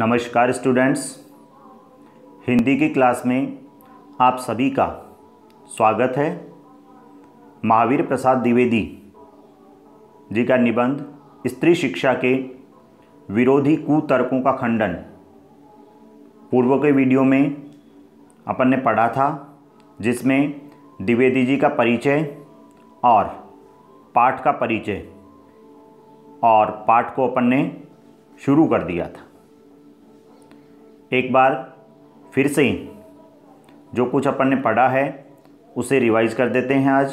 नमस्कार स्टूडेंट्स, हिंदी की क्लास में आप सभी का स्वागत है। महावीर प्रसाद द्विवेदी जी का निबंध स्त्री शिक्षा के विरोधी कुतर्कों का खंडन पूर्व के वीडियो में अपन ने पढ़ा था, जिसमें द्विवेदी जी का परिचय और पाठ का परिचय और पाठ को अपन ने शुरू कर दिया था। एक बार फिर से जो कुछ अपन ने पढ़ा है उसे रिवाइज कर देते हैं। आज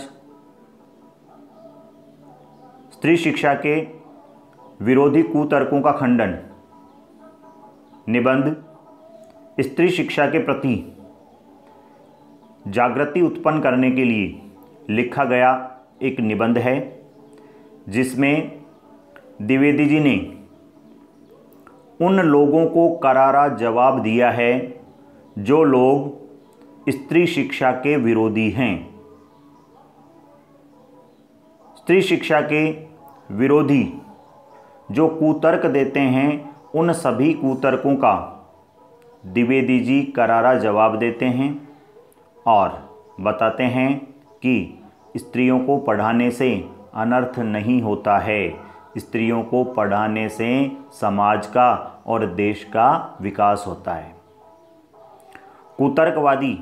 स्त्री शिक्षा के विरोधी कुतर्कों का खंडन, निबंध स्त्री शिक्षा के प्रति जागृति उत्पन्न करने के लिए लिखा गया एक निबंध है, जिसमें द्विवेदी जी ने उन लोगों को करारा जवाब दिया है जो लोग स्त्री शिक्षा के विरोधी हैं। स्त्री शिक्षा के विरोधी जो कुतर्क देते हैं, उन सभी कुतर्कों का द्विवेदी जी करारा जवाब देते हैं और बताते हैं कि स्त्रियों को पढ़ाने से अनर्थ नहीं होता है। स्त्रियों को पढ़ाने से समाज का और देश का विकास होता है। कुतर्कवादी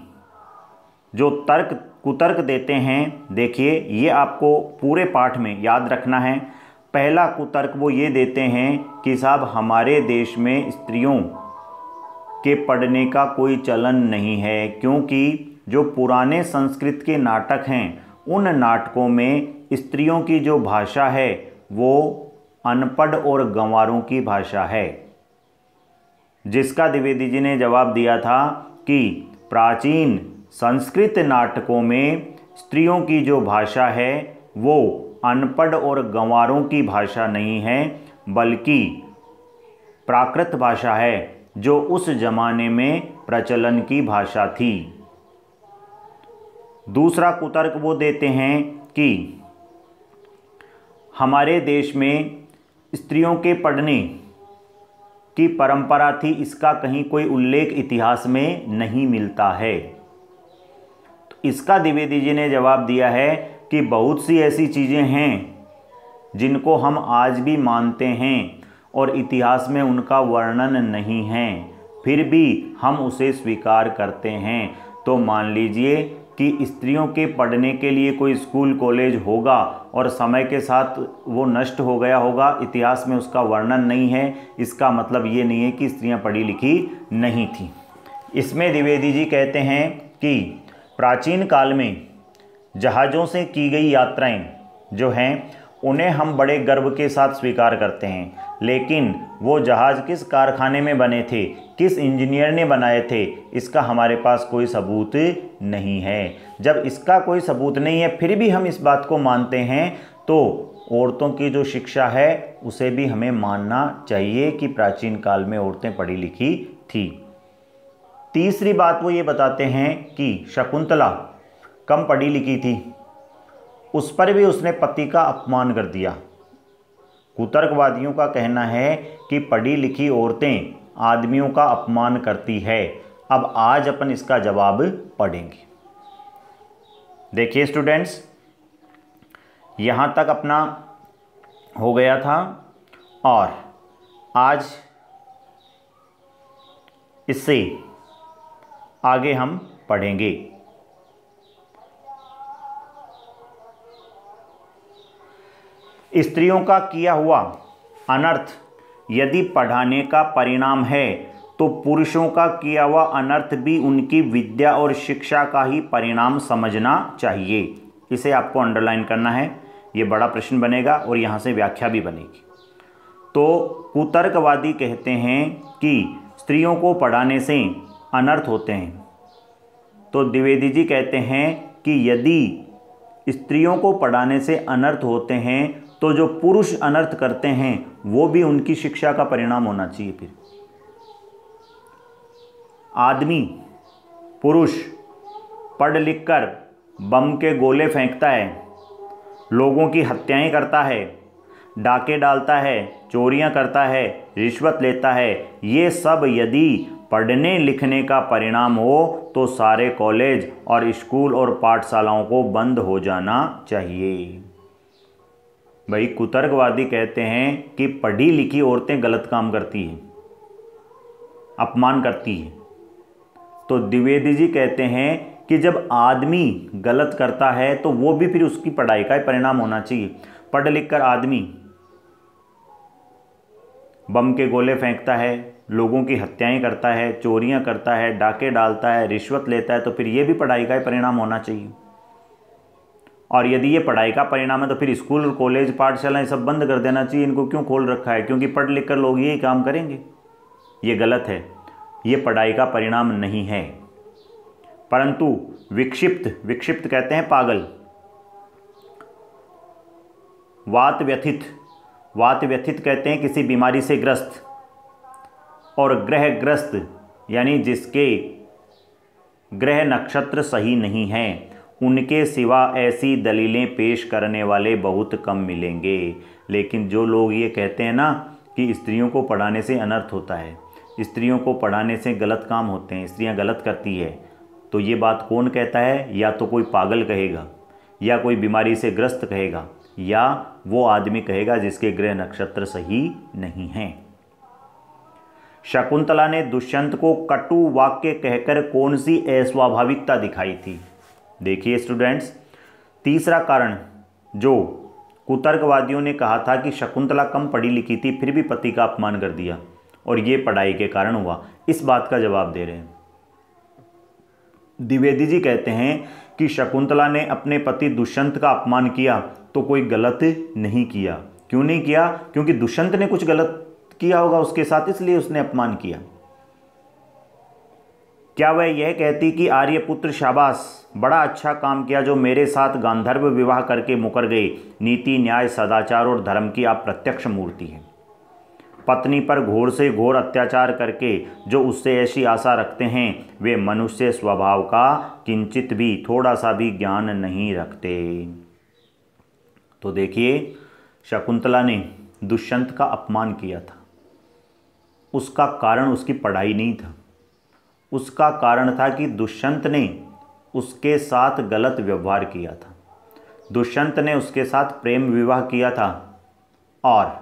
जो कुतर्क देते हैं, देखिए ये आपको पूरे पाठ में याद रखना है। पहला कुतर्क वो ये देते हैं कि साहब हमारे देश में स्त्रियों के पढ़ने का कोई चलन नहीं है, क्योंकि जो पुराने संस्कृत के नाटक हैं उन नाटकों में स्त्रियों की जो भाषा है वो अनपढ़ और गंवारों की भाषा है। जिसका द्विवेदी जी ने जवाब दिया था कि प्राचीन संस्कृत नाटकों में स्त्रियों की जो भाषा है वो अनपढ़ और गंवारों की भाषा नहीं है, बल्कि प्राकृत भाषा है जो उस जमाने में प्रचलन की भाषा थी। दूसरा कुतर्क वो देते हैं कि हमारे देश में स्त्रियों के पढ़ने की परंपरा थी, इसका कहीं कोई उल्लेख इतिहास में नहीं मिलता है। तो इसका द्विवेदी जी ने जवाब दिया है कि बहुत सी ऐसी चीज़ें हैं जिनको हम आज भी मानते हैं और इतिहास में उनका वर्णन नहीं है, फिर भी हम उसे स्वीकार करते हैं। तो मान लीजिए कि स्त्रियों के पढ़ने के लिए कोई स्कूल कॉलेज होगा और समय के साथ वो नष्ट हो गया होगा, इतिहास में उसका वर्णन नहीं है, इसका मतलब ये नहीं है कि स्त्रियां पढ़ी लिखी नहीं थी। इसमें द्विवेदी जी कहते हैं कि प्राचीन काल में जहाज़ों से की गई यात्राएं जो हैं उन्हें हम बड़े गर्व के साथ स्वीकार करते हैं, लेकिन वो जहाज़ किस कारखाने में बने थे, किस इंजीनियर ने बनाए थे, इसका हमारे पास कोई सबूत नहीं है। जब इसका कोई सबूत नहीं है फिर भी हम इस बात को मानते हैं, तो औरतों की जो शिक्षा है उसे भी हमें मानना चाहिए कि प्राचीन काल में औरतें पढ़ी लिखी थी। तीसरी बात वो ये बताते हैं कि शकुंतला कम पढ़ी लिखी थी, उस पर भी उसने पति का अपमान कर दिया। कुतर्कवादियों का कहना है कि पढ़ी लिखी औरतें आदमियों का अपमान करती है। अब आज अपन इसका जवाब पढ़ेंगे। देखिए स्टूडेंट्स, यहाँ तक अपना हो गया था और आज इससे आगे हम पढ़ेंगे। स्त्रियों का किया हुआ अनर्थ यदि पढ़ाने का परिणाम है, तो पुरुषों का किया हुआ अनर्थ भी उनकी विद्या और शिक्षा का ही परिणाम समझना चाहिए। इसे आपको अंडरलाइन करना है, ये बड़ा प्रश्न बनेगा और यहाँ से व्याख्या भी बनेगी। तो कुतर्कवादी कहते हैं कि स्त्रियों को पढ़ाने से अनर्थ होते हैं, तो द्विवेदी जी कहते हैं कि यदि स्त्रियों को पढ़ाने से अनर्थ होते हैं तो जो पुरुष अनर्थ करते हैं वो भी उनकी शिक्षा का परिणाम होना चाहिए। फिर आदमी पुरुष पढ़ लिख कर बम के गोले फेंकता है, लोगों की हत्याएं करता है, डाके डालता है, चोरियां करता है, रिश्वत लेता है, ये सब यदि पढ़ने लिखने का परिणाम हो तो सारे कॉलेज और स्कूल और पाठशालाओं को बंद हो जाना चाहिए। भाई कुतर्कवादी कहते हैं कि पढ़ी लिखी औरतें गलत काम करती हैं, अपमान करती हैं। तो द्विवेदी जी कहते हैं कि जब आदमी गलत करता है तो वो भी फिर उसकी पढ़ाई का ही परिणाम होना चाहिए। पढ़ लिख कर आदमी बम के गोले फेंकता है, लोगों की हत्याएं करता है, चोरियां करता है, डाके डालता है, रिश्वत लेता है, तो फिर ये भी पढ़ाई का ही परिणाम होना चाहिए। और यदि ये पढ़ाई का परिणाम है तो फिर स्कूल कॉलेज पाठशालाएं सब बंद कर देना चाहिए। इनको क्यों खोल रखा है? क्योंकि पढ़ लिख कर लोग यही काम करेंगे। ये गलत है, ये पढ़ाई का परिणाम नहीं है। परंतु विक्षिप्त कहते हैं पागल, वात व्यथित कहते हैं किसी बीमारी से ग्रस्त, और ग्रहग्रस्त यानी जिसके ग्रह नक्षत्र सही नहीं हैं, उनके सिवा ऐसी दलीलें पेश करने वाले बहुत कम मिलेंगे। लेकिन जो लोग ये कहते हैं ना कि स्त्रियों को पढ़ाने से अनर्थ होता है, स्त्रियों को पढ़ाने से गलत काम होते हैं, स्त्रियां गलत करती है, तो ये बात कौन कहता है? या तो कोई पागल कहेगा, या कोई बीमारी से ग्रस्त कहेगा, या वो आदमी कहेगा जिसके ग्रह नक्षत्र सही नहीं हैं। शकुंतला ने दुष्यंत को कटु वाक्य कहकर कौन सी अस्वाभाविकता दिखाई थी? देखिए स्टूडेंट्स, तीसरा कारण जो कुतर्कवादियों ने कहा था कि शकुंतला कम पढ़ी लिखी थी फिर भी पति का अपमान कर दिया और ये पढ़ाई के कारण हुआ, इस बात का जवाब दे रहे हैं। द्विवेदी जी कहते हैं कि शकुंतला ने अपने पति दुष्यंत का अपमान किया तो कोई गलत नहीं किया। क्यों नहीं किया? क्योंकि दुष्यंत ने कुछ गलत किया होगा उसके साथ, इसलिए उसने अपमान किया। क्या वह यह कहती कि आर्यपुत्र शाबाश, बड़ा अच्छा काम किया जो मेरे साथ गांधर्व विवाह करके मुकर गए। नीति न्याय सदाचार और धर्म की आप प्रत्यक्ष मूर्ति हैं। पत्नी पर घोर से घोर अत्याचार करके जो उससे ऐसी आशा रखते हैं वे मनुष्य स्वभाव का किंचित भी थोड़ा सा भी ज्ञान नहीं रखते। तो देखिए, शकुंतला ने दुष्यंत का अपमान किया था, उसका कारण उसकी पढ़ाई नहीं था, उसका कारण था कि दुष्यंत ने उसके साथ गलत व्यवहार किया था। दुष्यंत ने उसके साथ प्रेम विवाह किया था और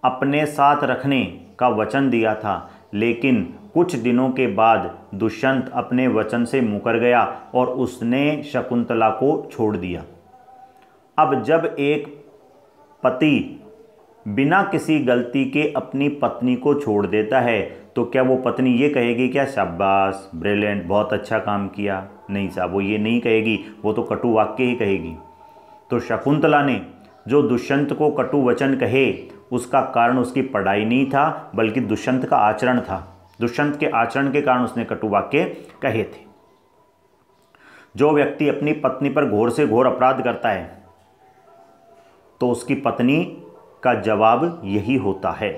अपने साथ रखने का वचन दिया था, लेकिन कुछ दिनों के बाद दुष्यंत अपने वचन से मुकर गया और उसने शकुंतला को छोड़ दिया। अब जब एक पति बिना किसी गलती के अपनी पत्नी को छोड़ देता है तो क्या वो पत्नी ये कहेगी क्या शाबाश, ब्रिलियंट, बहुत अच्छा काम किया? नहीं साहब, वो ये नहीं कहेगी, वो तो कटु वाक्य ही कहेगी। तो शकुंतला ने जो दुष्यंत को कटु वचन कहे उसका कारण उसकी पढ़ाई नहीं था, बल्कि दुष्यंत का आचरण था। दुष्यंत के आचरण के कारण उसने कटु वाक्य कहे थे। जो व्यक्ति अपनी पत्नी पर घोर से घोर अपराध करता है तो उसकी पत्नी का जवाब यही होता है।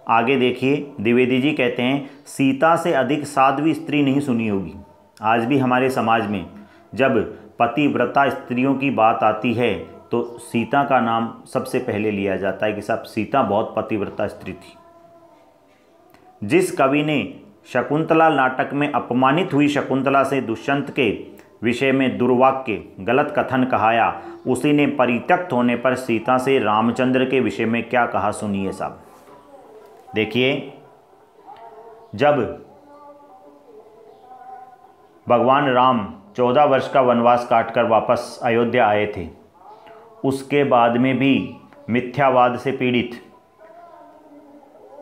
आगे देखिए, द्विवेदी जी कहते हैं सीता से अधिक साध्वी स्त्री नहीं सुनी होगी। आज भी हमारे समाज में जब पतिव्रता स्त्रियों की बात आती है तो सीता का नाम सबसे पहले लिया जाता है कि साहब सीता बहुत पतिव्रता स्त्री थी। जिस कवि ने शकुंतला नाटक में अपमानित हुई शकुंतला से दुष्यंत के विषय में दुर्वाक्य गलत कथन कहाया, उसी ने परित्यक्त होने पर सीता से रामचंद्र के विषय में क्या कहा, सुनिए साहब। देखिए, जब भगवान राम 14 वर्ष का वनवास काटकर वापस अयोध्या आए थे, उसके बाद में भी मिथ्यावाद से पीड़ित,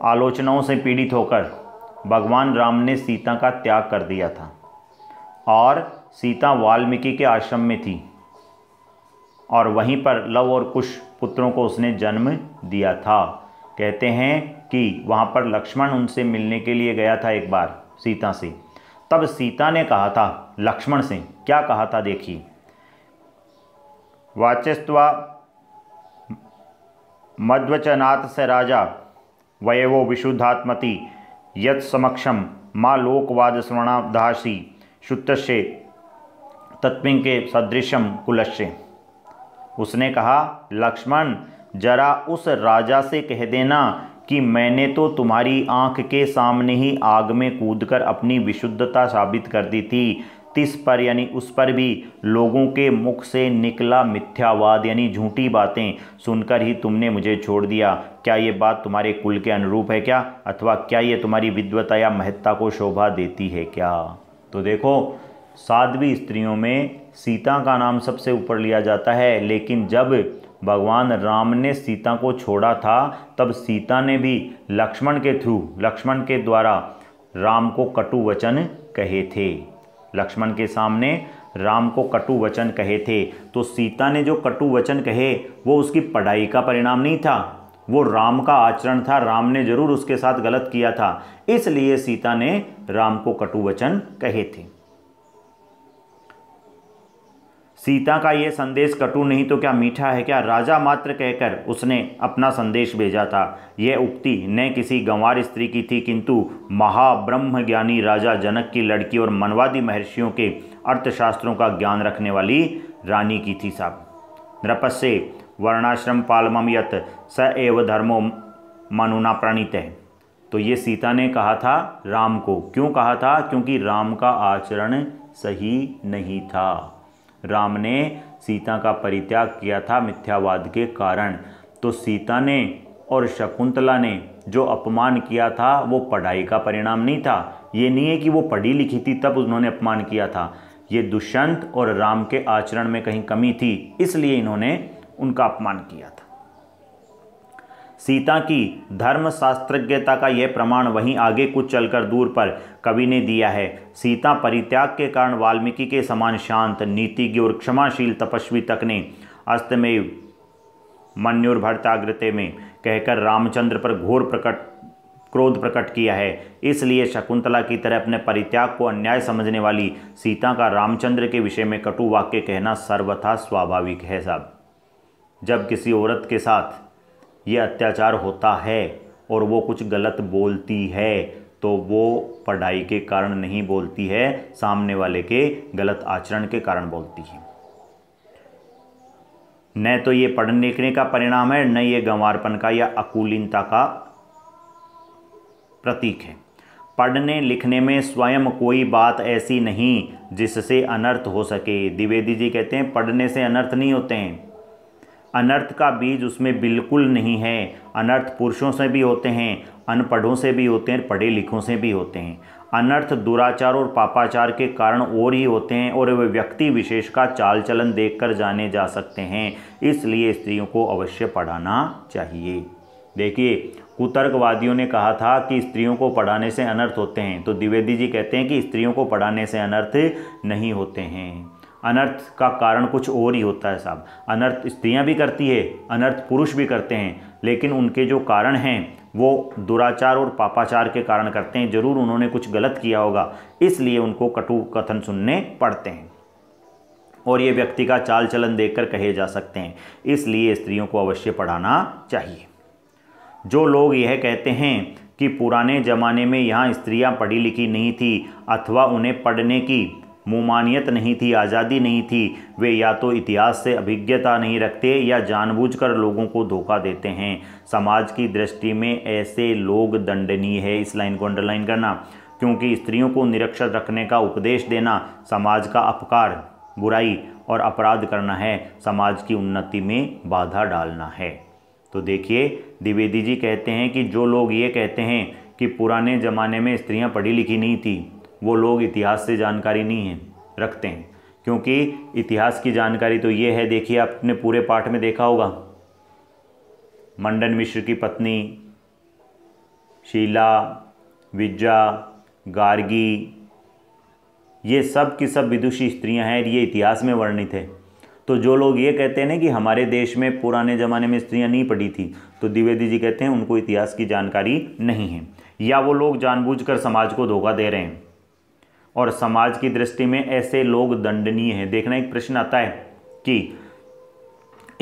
आलोचनाओं से पीड़ित होकर भगवान राम ने सीता का त्याग कर दिया था और सीता वाल्मीकि के आश्रम में थी और वहीं पर लव और कुश पुत्रों को उसने जन्म दिया था। कहते हैं कि वहाँ पर लक्ष्मण उनसे मिलने के लिए गया था एक बार सीता से, तब सीता ने कहा था लक्ष्मण से, क्या कहा था देखिए, वाचस्त्वा मध्वचनाथ से राजा वयवो विशुद्धात्मति यत् समक्षम माँ लोकवाद स्वर्णाधासी शुद्धस्य तत्पिंग के सदृशम कुलस्य। उसने कहा लक्ष्मण, जरा उस राजा से कह देना कि मैंने तो तुम्हारी आंख के सामने ही आग में कूदकर अपनी विशुद्धता साबित कर दी थी। तिस पर यानी उस पर भी लोगों के मुख से निकला मिथ्यावाद यानी झूठी बातें सुनकर ही तुमने मुझे छोड़ दिया। क्या ये बात तुम्हारे कुल के अनुरूप है क्या, अथवा क्या ये तुम्हारी विद्वता या महत्ता को शोभा देती है क्या। तो देखो, साध्वी स्त्रियों में सीता का नाम सबसे ऊपर लिया जाता है, लेकिन जब भगवान राम ने सीता को छोड़ा था तब सीता ने भी लक्ष्मण के थ्रू, लक्ष्मण के द्वारा राम को कटु वचन कहे थे। लक्ष्मण के सामने राम को कटु वचन कहे थे। तो सीता ने जो कटु वचन कहे वो उसकी पढ़ाई का परिणाम नहीं था, वो राम का आचरण था। राम ने जरूर उसके साथ गलत किया था, इसलिए सीता ने राम को कटु वचन कहे थे। सीता का ये संदेश कटु नहीं तो क्या मीठा है क्या, राजा मात्र कहकर उसने अपना संदेश भेजा था। यह उक्ति न किसी गंवार स्त्री की थी, किंतु महाब्रह्म ज्ञानी राजा जनक की लड़की और मनवादी महर्षियों के अर्थशास्त्रों का ज्ञान रखने वाली रानी की थी। साहब, नृपस्य वर्णाश्रम पालमम यत स एव धर्मो मनुना प्रणीत है। तो ये सीता ने कहा था राम को। क्यों कहा था? क्योंकि राम का आचरण सही नहीं था। राम ने सीता का परित्याग किया था मिथ्यावाद के कारण। तो सीता ने और शकुंतला ने जो अपमान किया था वो पढ़ाई का परिणाम नहीं था। ये नहीं है कि वो पढ़ी लिखी थी तब उन्होंने अपमान किया था। ये दुष्यंत और राम के आचरण में कहीं कमी थी, इसलिए इन्होंने उनका अपमान किया था। सीता की धर्मशास्त्रज्ञता का यह प्रमाण वहीं आगे कुछ चलकर दूर पर कवि ने दिया है। सीता परित्याग के कारण वाल्मीकि के समान शांत, नीतिज्ञ और क्षमाशील तपस्वी तक ने अस्तमेव मन्युर्भर्ताग्रते में कहकर रामचंद्र पर घोर क्रोध प्रकट किया है। इसलिए शकुंतला की तरह अपने परित्याग को अन्याय समझने वाली सीता का रामचंद्र के विषय में कटु वाक्य कहना सर्वथा स्वाभाविक है। साहब, जब किसी औरत के साथ ये अत्याचार होता है और वो कुछ गलत बोलती है तो वो पढ़ाई के कारण नहीं बोलती है, सामने वाले के गलत आचरण के कारण बोलती है। न तो ये पढ़ने लिखने का परिणाम है, न ये गंवारपन का या अकुलीनता का प्रतीक है। पढ़ने लिखने में स्वयं कोई बात ऐसी नहीं जिससे अनर्थ हो सके। द्विवेदी जी कहते हैं पढ़ने से अनर्थ नहीं होते हैं, अनर्थ का बीज उसमें बिल्कुल नहीं है। अनर्थ पुरुषों से भी होते हैं, अनपढ़ों से भी होते हैं, पढ़े लिखों से भी होते हैं। अनर्थ दुराचार और पापाचार के कारण और ही होते हैं और वे व्यक्ति विशेष का चाल चलन देखकर जाने जा सकते हैं। इसलिए स्त्रियों को अवश्य पढ़ाना चाहिए। देखिए, कुतर्कवादियों ने कहा था कि स्त्रियों को पढ़ाने से अनर्थ होते हैं, तो द्विवेदी जी कहते हैं कि स्त्रियों को पढ़ाने से अनर्थ नहीं होते हैं। अनर्थ का कारण कुछ और ही होता है साहब। अनर्थ स्त्रियां भी करती है, अनर्थ पुरुष भी करते हैं, लेकिन उनके जो कारण हैं वो दुराचार और पापाचार के कारण करते हैं। जरूर उन्होंने कुछ गलत किया होगा, इसलिए उनको कटु कथन सुनने पड़ते हैं और ये व्यक्ति का चाल चलन देखकर कहे जा सकते हैं। इसलिए स्त्रियों को अवश्य पढ़ाना चाहिए। जो लोग यह कहते हैं कि पुराने ज़माने में यहाँ स्त्रियाँ पढ़ी लिखी नहीं थी अथवा उन्हें पढ़ने की मुमानियत नहीं थी, आज़ादी नहीं थी, वे या तो इतिहास से अभिज्ञता नहीं रखते या जानबूझकर लोगों को धोखा देते हैं। समाज की दृष्टि में ऐसे लोग दंडनीय है। इस लाइन को अंडरलाइन करना, क्योंकि स्त्रियों को निरक्षर रखने का उपदेश देना समाज का अपकार, बुराई और अपराध करना है, समाज की उन्नति में बाधा डालना है। तो देखिए, द्विवेदी जी कहते हैं कि जो लोग ये कहते हैं कि पुराने ज़माने में स्त्रियां पढ़ी लिखी नहीं थी, वो लोग इतिहास से जानकारी नहीं है रखते हैं। क्योंकि इतिहास की जानकारी तो ये है, देखिए आपने पूरे पाठ में देखा होगा, मंडन मिश्र की पत्नी शीला, विज्जा, गार्गी, ये सब की सब विदुषी स्त्रियां हैं, ये इतिहास में वर्णित है। तो जो लोग ये कहते हैं ना कि हमारे देश में पुराने ज़माने में स्त्रियां नहीं पढ़ी थी, तो द्विवेदी जी कहते हैं उनको इतिहास की जानकारी नहीं है, या वो लोग जानबूझकर समाज को धोखा दे रहे हैं और समाज की दृष्टि में ऐसे लोग दंडनीय हैं। देखना, एक प्रश्न आता है कि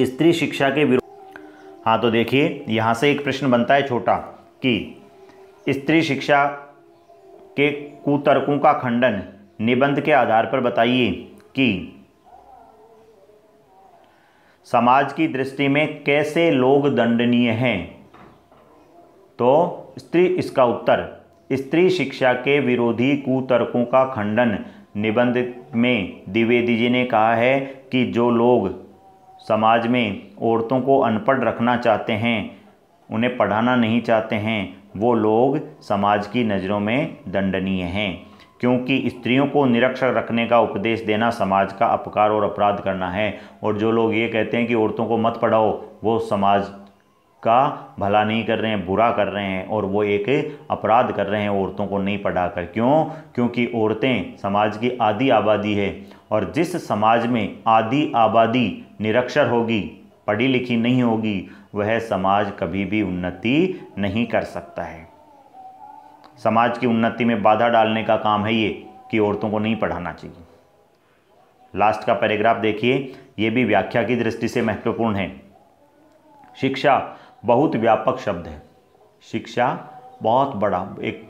स्त्री शिक्षा के विरोध, हाँ तो देखिए यहाँ से एक प्रश्न बनता है छोटा कि स्त्री शिक्षा के कुतर्कों का खंडन निबंध के आधार पर बताइए कि समाज की दृष्टि में कैसे लोग दंडनीय हैं? तो इसका उत्तर, स्त्री शिक्षा के विरोधी कुतर्कों का खंडन निबंध में द्विवेदी जी ने कहा है कि जो लोग समाज में औरतों को अनपढ़ रखना चाहते हैं, उन्हें पढ़ाना नहीं चाहते हैं, वो लोग समाज की नज़रों में दंडनीय हैं, क्योंकि स्त्रियों को निरक्षर रखने का उपदेश देना समाज का अपकार और अपराध करना है। और जो लोग ये कहते हैं कि औरतों को मत पढ़ाओ, वो समाज का भला नहीं कर रहे हैं, बुरा कर रहे हैं, और वो एक अपराध कर रहे हैं औरतों को नहीं पढ़ाकर। क्यों? क्योंकि औरतें समाज की आधी आबादी है, और जिस समाज में आधी आबादी निरक्षर होगी, पढ़ी लिखी नहीं होगी, वह समाज कभी भी उन्नति नहीं कर सकता है। समाज की उन्नति में बाधा डालने का काम है ये कि औरतों को नहीं पढ़ाना चाहिए। लास्ट का पैराग्राफ देखिए, ये भी व्याख्या की दृष्टि से महत्वपूर्ण है। शिक्षा बहुत व्यापक शब्द है। शिक्षा बहुत बड़ा एक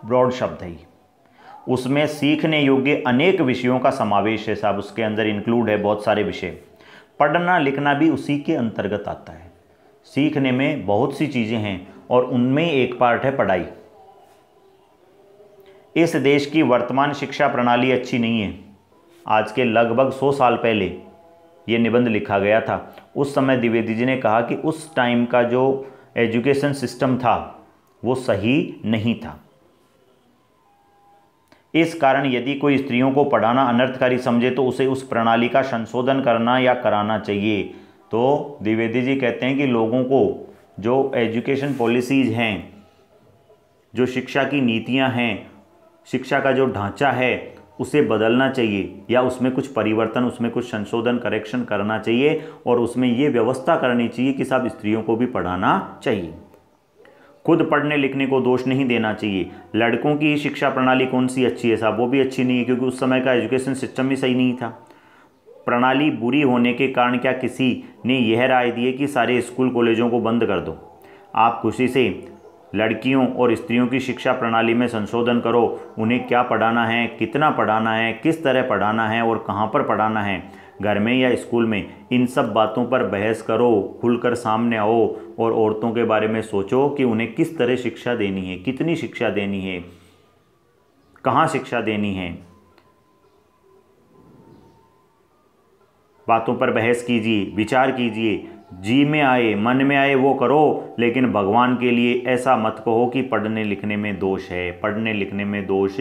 ब्रॉड शब्द है ये। उसमें सीखने योग्य अनेक विषयों का समावेश है साहब, उसके अंदर इंक्लूड है बहुत सारे विषय। पढ़ना लिखना भी उसी के अंतर्गत आता है। सीखने में बहुत सी चीज़ें हैं और उनमें एक पार्ट है पढ़ाई। इस देश की वर्तमान शिक्षा प्रणाली अच्छी नहीं है। आज के लगभग 100 साल पहले ये निबंध लिखा गया था। उस समय द्विवेदी जी ने कहा कि उस टाइम का जो एजुकेशन सिस्टम था वो सही नहीं था। इस कारण यदि कोई स्त्रियों को पढ़ाना अनर्थकारी समझे तो उसे उस प्रणाली का संशोधन करना या कराना चाहिए। तो द्विवेदी जी कहते हैं कि लोगों को जो एजुकेशन पॉलिसीज़ हैं, जो शिक्षा की नीतियां हैं, शिक्षा का जो ढांचा है, उसे बदलना चाहिए या उसमें कुछ परिवर्तन, उसमें कुछ संशोधन, करेक्शन करना चाहिए, और उसमें ये व्यवस्था करनी चाहिए कि सब स्त्रियों को भी पढ़ाना चाहिए। खुद पढ़ने लिखने को दोष नहीं देना चाहिए। लड़कों की शिक्षा प्रणाली कौन सी अच्छी है साहब? वो भी अच्छी नहीं है, क्योंकि उस समय का एजुकेशन सिस्टम भी सही नहीं था। प्रणाली बुरी होने के कारण क्या किसी ने यह राय दी है कि सारे स्कूल कॉलेजों को बंद कर दो? आप खुशी से लड़कियों और स्त्रियों की शिक्षा प्रणाली में संशोधन करो। उन्हें क्या पढ़ाना है, कितना पढ़ाना है, किस तरह पढ़ाना है और कहाँ पर पढ़ाना है, घर में या स्कूल में, इन सब बातों पर बहस करो, खुलकर सामने आओ और औरतों के बारे में सोचो कि उन्हें किस तरह शिक्षा देनी है, कितनी शिक्षा देनी है, कहाँ शिक्षा देनी है। बातों पर बहस कीजिए, विचार कीजिए, जी में आए मन में आए वो करो, लेकिन भगवान के लिए ऐसा मत कहो कि पढ़ने लिखने में दोष है। पढ़ने लिखने में दोष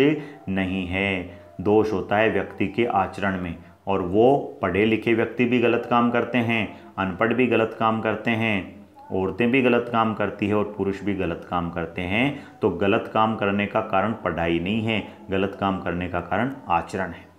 नहीं है, दोष होता है व्यक्ति के आचरण में, और वो पढ़े लिखे व्यक्ति भी गलत काम करते हैं, अनपढ़ भी गलत काम करते हैं, औरतें भी गलत काम करती है और पुरुष भी गलत काम करते हैं। तो गलत काम करने का कारण पढ़ाई नहीं है, गलत काम करने का कारण आचरण है।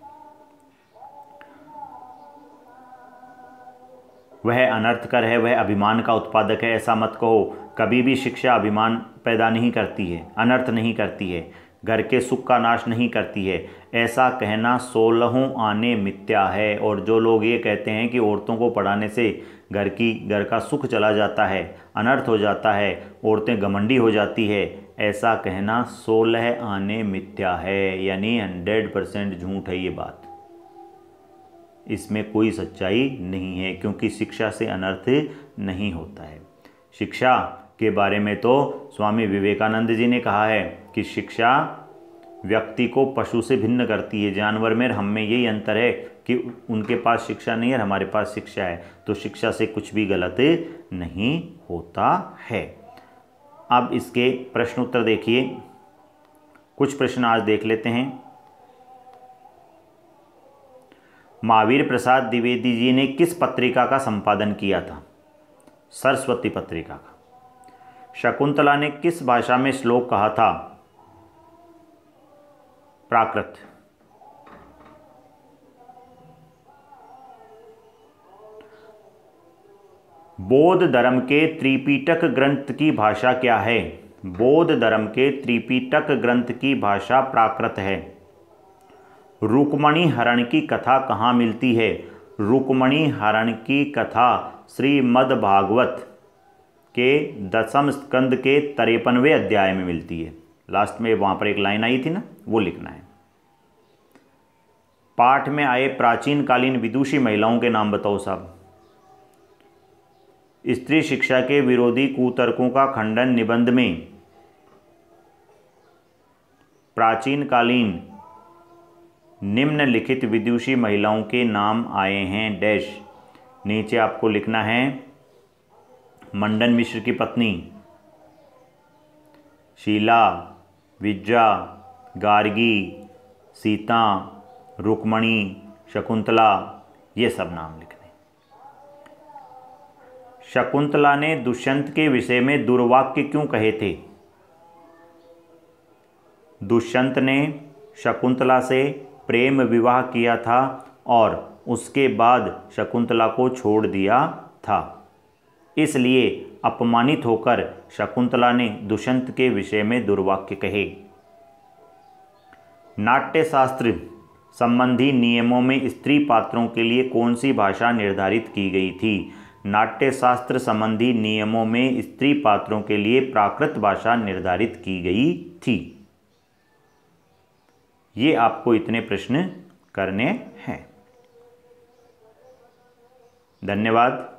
वह अनर्थकर है, वह अभिमान का उत्पादक है, ऐसा मत कहो। कभी भी शिक्षा अभिमान पैदा नहीं करती है, अनर्थ नहीं करती है, घर के सुख का नाश नहीं करती है। ऐसा कहना 16 आने मिथ्या है। और जो लोग ये कहते हैं कि औरतों को पढ़ाने से घर का सुख चला जाता है, अनर्थ हो जाता है, औरतें घमंडी हो जाती है, ऐसा कहना 16 आने मिथ्या है, यानी 100% झूठ है ये बात। इसमें कोई सच्चाई नहीं है, क्योंकि शिक्षा से अनर्थ नहीं होता है। शिक्षा के बारे में तो स्वामी विवेकानंद जी ने कहा है कि शिक्षा व्यक्ति को पशु से भिन्न करती है। जानवर में हम में यही अंतर है कि उनके पास शिक्षा नहीं है, हमारे पास शिक्षा है। तो शिक्षा से कुछ भी गलत नहीं होता है। अब इसके प्रश्न उत्तर देखिए, कुछ प्रश्न आज देख लेते हैं। महावीर प्रसाद द्विवेदी जी ने किस पत्रिका का संपादन किया था? सरस्वती पत्रिका का। शकुंतला ने किस भाषा में श्लोक कहा था? प्राकृत। बौद्ध धर्म के त्रिपिटक ग्रंथ की भाषा क्या है? बौद्ध धर्म के त्रिपिटक ग्रंथ की भाषा प्राकृत है। रुक्मणी हरण की कथा कहाँ मिलती है? रुक्मणी हरण की कथा श्रीमद् भागवत के 10वें स्कंद के 53वें अध्याय में मिलती है। लास्ट में वहाँ पर एक लाइन आई थी ना, वो लिखना है। पाठ में आए प्राचीन कालीन विदुषी महिलाओं के नाम बताओ साहब। स्त्री शिक्षा के विरोधी कुतर्कों का खंडन निबंध में प्राचीन कालीन निम्नलिखित विदुषी महिलाओं के नाम आए हैं डैश। नीचे आपको लिखना है मंडन मिश्र की पत्नी शीला, विज्जा, गार्गी, सीता, रुक्मणी, शकुंतला, ये सब नाम लिखने। शकुंतला ने दुष्यंत के विषय में दुर्वाक्य क्यों कहे थे? दुष्यंत ने शकुंतला से प्रेम विवाह किया था और उसके बाद शकुंतला को छोड़ दिया था, इसलिए अपमानित होकर शकुंतला ने दुष्यंत के विषय में दुर्वाक्य कहे। नाट्यशास्त्र संबंधी नियमों में स्त्री पात्रों के लिए कौन सी भाषा निर्धारित की गई थी? नाट्यशास्त्र संबंधी नियमों में स्त्री पात्रों के लिए प्राकृत भाषा निर्धारित की गई थी। ये आपको इतने प्रश्न करने हैं। धन्यवाद।